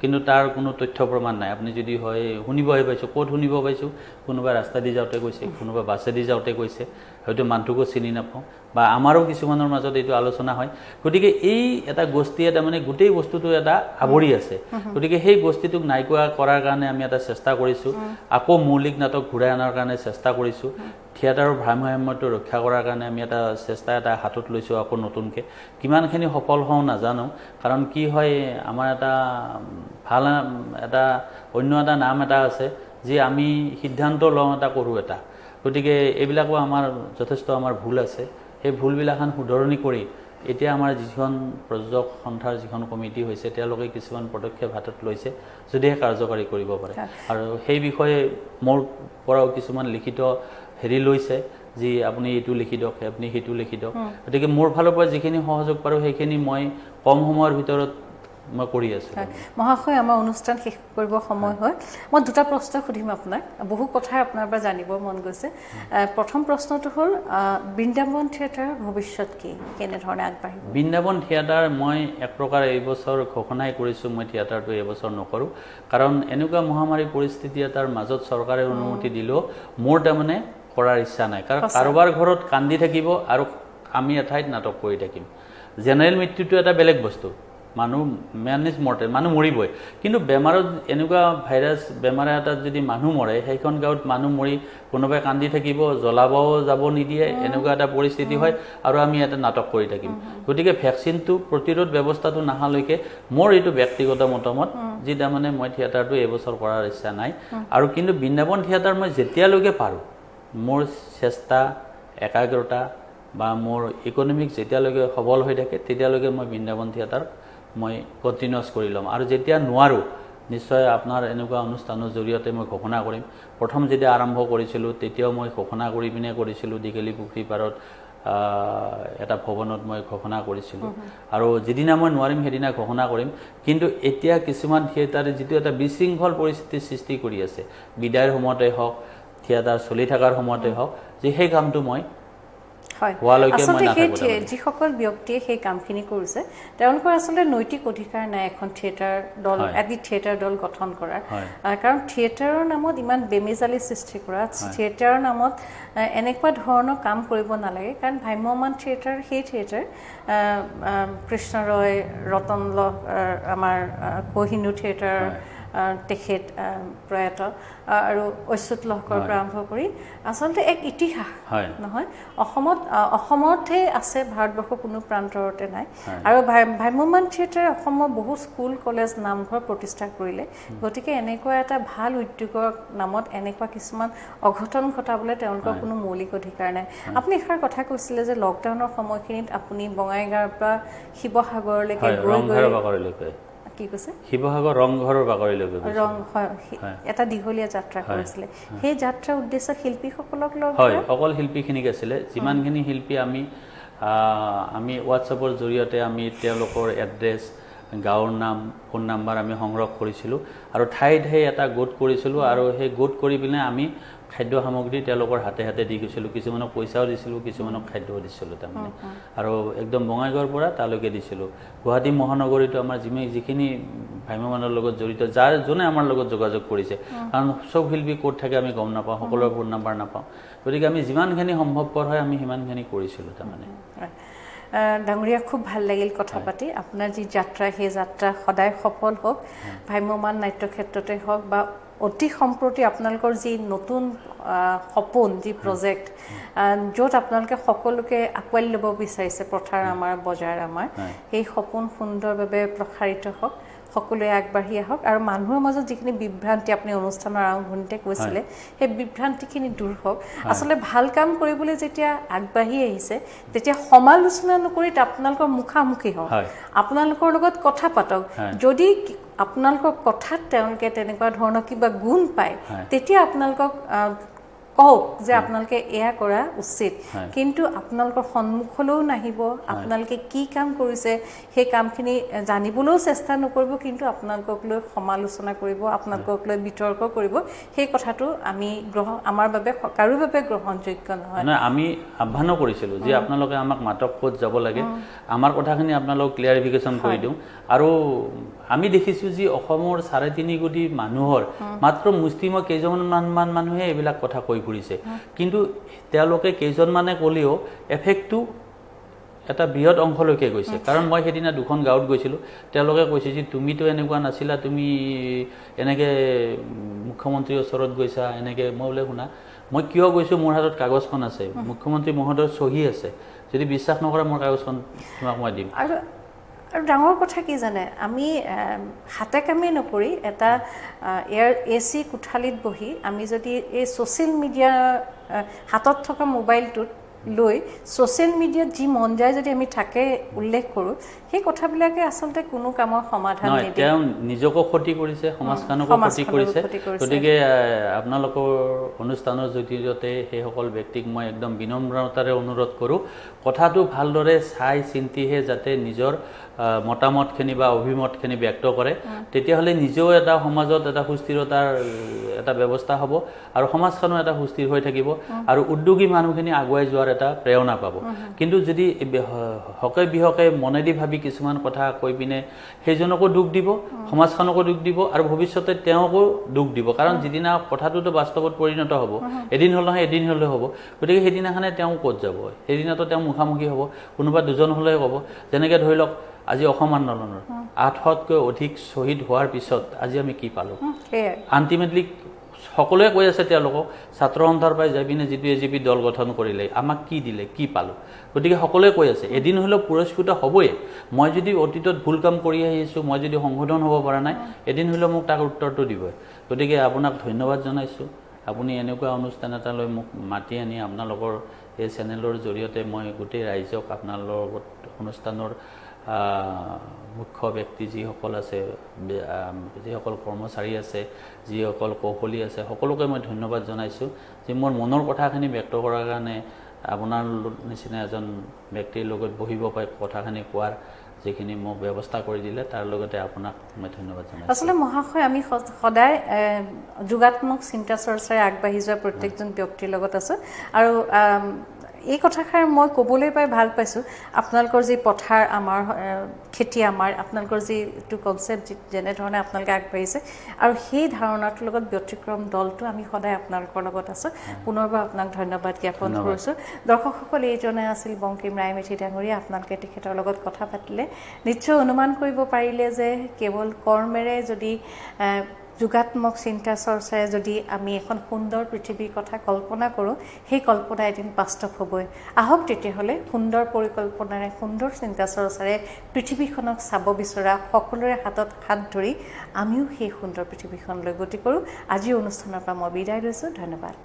কিন্তু তাৰ কোনো তথ্য প্ৰমাণ নাই আপুনি যদি হয় শুনিবহে পাইছোঁ ক'ত শুনিব পাইছোঁ কোনোবা ৰাস্তা দি যাওঁতে কৈছে কোনোবা বাছেদি যাওঁতে কৈছে হয়তো মানুহটোকো চিনি নাপাওঁ বা আমাৰো কিছুমানৰ মাজত এইটো আলোচনা হয় গতিকে এই এটা গোষ্ঠীয়ে তাৰমানে গোটেই বস্তুটো এটা আৱৰি আছে গতিকে সেই গোষ্ঠীটোক নাইকিয়া কৰাৰ কাৰণে আমি এটা চেষ্টা কৰিছোঁ আকৌ মৌলিক নাটক ঘূৰাই অনাৰ কাৰণে চেষ্টা কৰিছোঁ থিয়েটাৰৰ ভাৰসাম্যটো ৰক্ষা কৰাৰ কাৰণে আমি এটা চেষ্টা এটা হাতত লৈছোঁ আকৌ নতুনকৈ কিমানখিনি সফল হওঁ নাজানো কাৰণ কি হয় আমাৰ এটা ভাল এটা অন্য এটা নাম এটা আছে যে আমি সিদ্ধান্ত লওঁ এটা কৰোঁ এটা গতিকে এইবিলাকো আমাৰ যথেষ্ট আমাৰ ভুল আছে সেই ভুলবিলাখন শুধৰণি কৰি এতিয়া আমাৰ যিখন প্ৰযোজক সন্থাৰ যিখন কমিটি হৈছে তেওঁলোকে কিছুমান পদক্ষেপ হাতত লৈছে যদিহে কাৰ্যকাৰী কৰিব পাৰে আৰু সেই বিষয়ে মোৰ পৰাও কিছুমান লিখিত হেৰি লৈছে যে আপুনি এইটো লিখি দিয়ক আপুনি সেইটো লিখি দিয়ক গতিকে মোৰ ফালৰ পৰা যিখিনি সহযোগ পাৰোঁ সেইখিনি মই কম সময়ৰ ভিতৰত মই কৰি আছোঁ মহাশয় আমাৰ অনুষ্ঠান শেষ কৰিব সময় হয় মই দুটা প্ৰশ্ন সুধিম আপোনাক বহু কথা আপোনাৰ পৰা জানিব মন গৈছে প্ৰথম প্ৰশ্নটো হ'ল বৃন্দাবন থিয়েটাৰৰ ভৱিষ্যত কি কেনেধৰণে আগবাঢ়িব বৃন্দাবন থিয়েটাৰ মই এক প্ৰকাৰ এইবছৰ ঘোষণাই কৰিছোঁ মই থিয়েটাৰটো এইবছৰ নকৰোঁ কাৰণ এনেকুৱা মহামাৰী পৰিস্থিতি এটাৰ মাজত চৰকাৰে অনুমতি দিলেও মোৰ তাৰমানে কৰাৰ ইচ্ছা নাই কাৰণ কাৰোবাৰ ঘৰত কান্দি থাকিব আৰু আমি এঠাইত নাটক কৰি থাকিম জেনেৰেল মৃত্যুটো এটা বেলেগ বস্তু মানুহ মেন ইজ মৰ্টেল মানুহ মৰিবই কিন্তু বেমাৰত এনেকুৱা ভাইৰাছ বেমাৰ এটাত যদি মানুহ মৰে সেইখন গাঁৱত মানুহ মৰি কোনোবাই কান্দি থাকিব জ্বলাবও যাব নিদিয়ে এনেকুৱা এটা পৰিস্থিতি হয় আৰু আমি এটা নাটক কৰি থাকিম গতিকে ভেকচিনটো প্ৰতিৰোধ ব্যৱস্থাটো নাহালৈকে মোৰ এইটো ব্যক্তিগত মতামত যি তাৰমানে মই থিয়েটাৰটো এইবছৰ কৰাৰ ইচ্ছা নাই আৰু কিন্তু বৃন্দাবন থিয়েটাৰ মই যেতিয়ালৈকে পাৰোঁ মোৰ চেষ্টা একাগ্ৰতা বা মোৰ ইকনমিক যেতিয়ালৈকে সবল হৈ থাকে তেতিয়ালৈকে মই বৃন্দাবন থিয়েটাৰ মই কণ্টিনিউৱাছ কৰি ল'ম আৰু যেতিয়া নোৱাৰোঁ নিশ্চয় আপোনাৰ এনেকুৱা অনুষ্ঠানৰ জৰিয়তে মই ঘোষণা কৰিম প্ৰথম যেতিয়া আৰম্ভ কৰিছিলোঁ তেতিয়াও মই ঘোষণা কৰি পিনে কৰিছিলোঁ দীঘলী পুখুৰী পাৰত এটা ভৱনত মই ঘোষণা কৰিছিলোঁ আৰু যিদিনা মই নোৱাৰিম সেইদিনা ঘোষণা কৰিম কিন্তু এতিয়া কিছুমান থিয়েটাৰে যিটো এটা বিশৃংখল পৰিস্থিতিৰ সৃষ্টি কৰি আছে বিদায়ৰ সময়তে হওক থিয়েটাৰ চলি থকাৰ সময়তে হওক যে সেই কামটো মই যিসকল ব্যক্তিয়ে সেই কামখিনি কৰিছে তেওঁলোকৰ আচলতে নৈতিক অধিকাৰ নাই এখন থিয়েটাৰ দল এটি থিয়েটাৰ দল গঠন কৰাৰ কাৰণ থিয়েটাৰৰ নামত ইমান বেমেজালি সৃষ্টি কৰা থিয়েটাৰৰ নামত এনেকুৱা ধৰণৰ কাম কৰিব নালাগে কাৰণ ভ্ৰাম্যমাণ থিয়েটাৰ সেই থিয়েটাৰ কৃষ্ণ ৰয় ৰতন আমাৰ কোহিনূৰ থিয়েটাৰ তেখেত প্ৰয়াত আৰু ঐশ্বত লহকৰ পৰা আৰম্ভ কৰি আচলতে এক ইতিহাস নহয় অসমতহে আছে ভাৰতবৰ্ষৰ কোনো প্ৰান্তৰতে নাই আৰু ভ্ৰাম্যমাণ থিয়েটাৰে অসমৰ বহু স্কুল কলেজ নামঘৰ প্ৰতিষ্ঠা কৰিলে গতিকে এনেকুৱা এটা ভাল উদ্যোগৰ নামত এনেকুৱা কিছুমান অঘটন ঘটাবলৈ তেওঁলোকৰ কোনো মৌলিক অধিকাৰ নাই আপুনি এষাৰ কথা কৈছিলে যে লকডাউনৰ সময়খিনিত আপুনি বঙাইগাঁৱৰ পৰা শিৱসাগৰলৈকে গৈ কি কৈছে শিৱসাগৰ ৰংঘৰৰ বাকৰিলৈকে এটা দীঘলীয়া যাত্ৰা কৰিছিলে সেই যাত্ৰাৰ উদ্দেশ্য শিল্পীসকলক লগ হয় অকল শিল্পীখিনিক আছিলে যিমানখিনি শিল্পী আমি হোৱাটছএপৰ জৰিয়তে আমি তেওঁলোকৰ এড্ৰেছ গাঁৱৰ নাম ফোন নাম্বাৰ আমি সংগ্ৰহ কৰিছিলোঁ আৰু ঠায়ে ঠায়ে এটা গোট কৰিছিলোঁ আৰু সেই গোট কৰি পিনে আমি খাদ্য সামগ্ৰী তেওঁলোকৰ হাতে হাতে দি গৈছিলোঁ কিছুমানক পইচাও দিছিলোঁ কিছুমানক খাদ্যও দিছিলোঁ তাৰমানে আৰু একদম বঙাইগাঁৱৰ পৰা তালৈকে দিছিলোঁ গুৱাহাটী মহানগৰীতো আমাৰ যিখিনি ভ্ৰাম্যমাণৰ লগত জড়িত যোনে আমাৰ লগত যোগাযোগ কৰিছে কাৰণ চব শিল্পী ক'ত থাকে আমি গম নাপাওঁ সকলোৰে ফোন নাম্বাৰ নাপাওঁ গতিকে আমি যিমানখিনি সম্ভৱপৰ হয় আমি সিমানখিনি কৰিছিলোঁ তাৰমানে ডাঙৰীয়া খুব ভাল লাগিল কথা পাতি আপোনাৰ যি যাত্ৰা সেই যাত্ৰা সদায় সফল হওক ভ্ৰাম্যমাণ নাট্য ক্ষেত্ৰতে হওক বা অতি সম্প্ৰতি আপোনালোকৰ যি নতুন সপোন যি প্ৰজেক্ট য'ত আপোনালোকে সকলোকে আঁকোৱালি ল'ব বিচাৰিছে পথাৰ আমাৰ বজাৰ আমাৰ সেই সপোন সুন্দৰভাৱে প্ৰসাৰিত হওক সকলোৱে আগবাঢ়ি আহক আৰু মানুহৰ মাজত যিখিনি বিভ্ৰান্তি আপুনি অনুষ্ঠানৰ আৰম্ভণিতে কৈছিলে সেই বিভ্ৰান্তিখিনি দূৰ হওক আচলতে ভাল কাম কৰিবলৈ যেতিয়া আগবাঢ়ি আহিছে তেতিয়া সমালোচনা নকৰি আপোনালোকৰ মুখামুখি হওক আপোনালোকৰ লগত কথা পাতক যদি আপোনালোকৰ কথাত তেওঁলোকে তেনেকুৱা ধৰণৰ কিবা গুণ পায় তেতিয়া আপোনালোকক কওক যে আপোনালোকে এয়া কৰা উচিত কিন্তু আপোনালোকৰ সন্মুখলৈও নাহিব আপোনালোকে কি কাম কৰিছে সেই কামখিনি জানিবলৈও চেষ্টা নকৰিব কিন্তু আপোনালোকক লৈ সমালোচনা কৰিব আপোনালোকক লৈ বিতৰ্ক কৰিব সেই কথাটো আমাৰ বাবে কাৰোৰ বাবে গ্ৰহণযোগ্য নহয় আমি আহ্বানো কৰিছিলোঁ যে আপোনালোকে আমাক মাতক ক'ত যাব লাগে আমাৰ কথাখিনি আপোনালোক ক্লিয়াৰিফিকেশ্যন কৰি দিওঁ আৰু আমি দেখিছোঁ যে অসমৰ 3.5 কোটি মানুহৰ মাত্ৰ মুষ্টিমেয় কেইজনমান মানুহে এইবিলাক কথা কৈ ফুৰিছে কিন্তু তেওঁলোকে কেইজনমানে ক'লেও এফেক্টটো এটা বৃহৎ অংশলৈকে গৈছে কাৰণ মই সেইদিনা দুখন গাঁৱত গৈছিলোঁ তেওঁলোকে কৈছে যে তুমিতো এনেকুৱা নাছিলা তুমি এনেকৈ মুখ্যমন্ত্ৰীৰ ওচৰত গৈছা এনেকৈ মই বোলে শুনা মই কিয় গৈছোঁ মোৰ হাতত কাগজখন আছে মুখ্যমন্ত্ৰী মহোদয়ৰ চহী আছে যদি বিশ্বাস নকৰা মোৰ কাগজখন তোমাক মই দিম আৰু ডাঙৰ কথা কি জানে আমি হাতে কামেই নকৰি এটা AC কোঠালিত বহি আমি যদি এই ছ'চিয়েল মিডিয়া হাতত থকা মোবাইলটোত লৈ ছ'চিয়েল মিডিয়াত যি মন যায় যদি আমি থাকে উল্লেখ কৰোঁ সেই কথাবিলাকে আচলতে কোনো কামৰ সমাধান নিদিয়ে তেওঁ নিজকো ক্ষতি কৰিছে সমাজখনকো ক্ষতি কৰিছে গতিকে আপোনালোকৰ অনুষ্ঠানৰ জৰিয়তে সেইসকল ব্যক্তিক মই একদম বিনম্ৰতাৰে অনুৰোধ কৰোঁ কথাটো ভালদৰে চাই চিন্তিহে যাতে নিজৰ মতামতখিনি বা অভিমতখিনি ব্যক্ত কৰে তেতিয়াহ'লে নিজেও এটা সমাজত এটা সুস্থিৰতাৰ এটা ব্যৱস্থা হ'ব আৰু সমাজখনো এটা সুস্থিৰ হৈ থাকিব আৰু উদ্যোগী মানুহখিনি আগুৱাই যোৱাৰ এটা প্ৰেৰণা পাব কিন্তু যদি হকে বিহকে মনেদি ভাবি কিছুমান কথা কৈ পিনে সেইজনকো দুখ দিব সমাজখনকো দুখ দিব আৰু ভৱিষ্যতে তেওঁকো দুখ দিব কাৰণ যিদিনা কথাটোতো বাস্তৱত পৰিণত হ'ব এদিন হ'ল নহয় এদিন হ'লে হ'ব গতিকে সেইদিনাখনে তেওঁ ক'ত যাব সেইদিনাতো তেওঁ মুখামুখি হ'ব কোনোবা দুজন হ'লে ক'ব যেনেকৈ ধৰি লওক আজি অসম আন্দোলনৰ 800তকৈ অধিক শ্বহীদ হোৱাৰ পিছত আজি আমি কি পালোঁ আল্টিমেটলি সকলোৱে কৈ আছে তেওঁলোকক ছাত্ৰ সন্থাৰ পৰাই যাই পিনে যিটো AJP দল গঠন কৰিলে আমাক কি দিলে কি পালোঁ গতিকে সকলোৱে কৈ আছে এদিন হ'লেও পুৰস্কৃত হ'বই মই যদি অতীতত ভুল কাম কৰি আহিছোঁ মই যদি সংশোধন হ'ব পৰা নাই এদিন হ'লেও মোক তাৰ উত্তৰটো দিবই গতিকে আপোনাক ধন্যবাদ জনাইছোঁ আপুনি এনেকুৱা অনুষ্ঠান এটালৈ মোক মাতি আনি আপোনালোকৰ এই চেনেলৰ জৰিয়তে মই গোটেই ৰাইজক আপোনালোকৰ অনুষ্ঠানৰ মুখ্য ব্যক্তি যিসকল আছে যিসকল কৰ্মচাৰী আছে যিসকল কৌশলী আছে সকলোকে মই ধন্যবাদ জনাইছোঁ যে মোৰ মনৰ কথাখিনি ব্যক্ত কৰাৰ কাৰণে আপোনাৰ নিচিনা এজন ব্যক্তিৰ লগত বহিব পাই কথাখিনি কোৱাৰ যিখিনি মোক ব্যৱস্থা কৰি দিলে তাৰ লগতে আপোনাক মই ধন্যবাদ জনাইছোঁ আচলতে মহাশয় আমি সদায় যোগাত্মক চিন্তা চৰ্চাৰে আগবাঢ়ি যোৱা প্ৰত্যেকজন ব্যক্তিৰ লগত আছোঁ আৰু এই কথাষাৰ মই ক'বলৈ পাই ভাল পাইছোঁ আপোনালোকৰ যি পথাৰ আমাৰ খেতি আমাৰ আপোনালোকৰ যিটো কনচেপ্ট যেনেধৰণে আপোনালোকে আগবাঢ়িছে আৰু সেই ধাৰণাটোৰ লগত ব্যতিক্ৰম দলটো আমি সদায় আপোনালোকৰ লগত আছোঁ পুনৰবাৰ আপোনাক ধন্যবাদ জ্ঞাপন কৰিছোঁ দৰ্শকসকল এইজনে আছিল বংকিম ৰায়মেধি ডাঙৰীয়া আপোনালোকে তেখেতৰ লগত কথা পাতিলে নিশ্চয় অনুমান কৰিব পাৰিলে যে কেৱল কৰ্মেৰে যদি যোগাত্মক চিন্তা চৰ্চাৰে যদি আমি এখন সুন্দৰ পৃথিৱীৰ কথা কল্পনা কৰোঁ সেই কল্পনা এদিন বাস্তৱ হ'বই আহক তেতিয়াহ'লে সুন্দৰ পৰিকল্পনাৰে সুন্দৰ চিন্তা চৰ্চাৰে পৃথিৱীখনক চাব বিচৰা সকলোৰে হাতত হাত ধৰি আমিও সেই সুন্দৰ পৃথিৱীখনলৈ গতি কৰোঁ আজিৰ অনুষ্ঠানৰ পৰা মই বিদায় লৈছোঁ ধন্যবাদ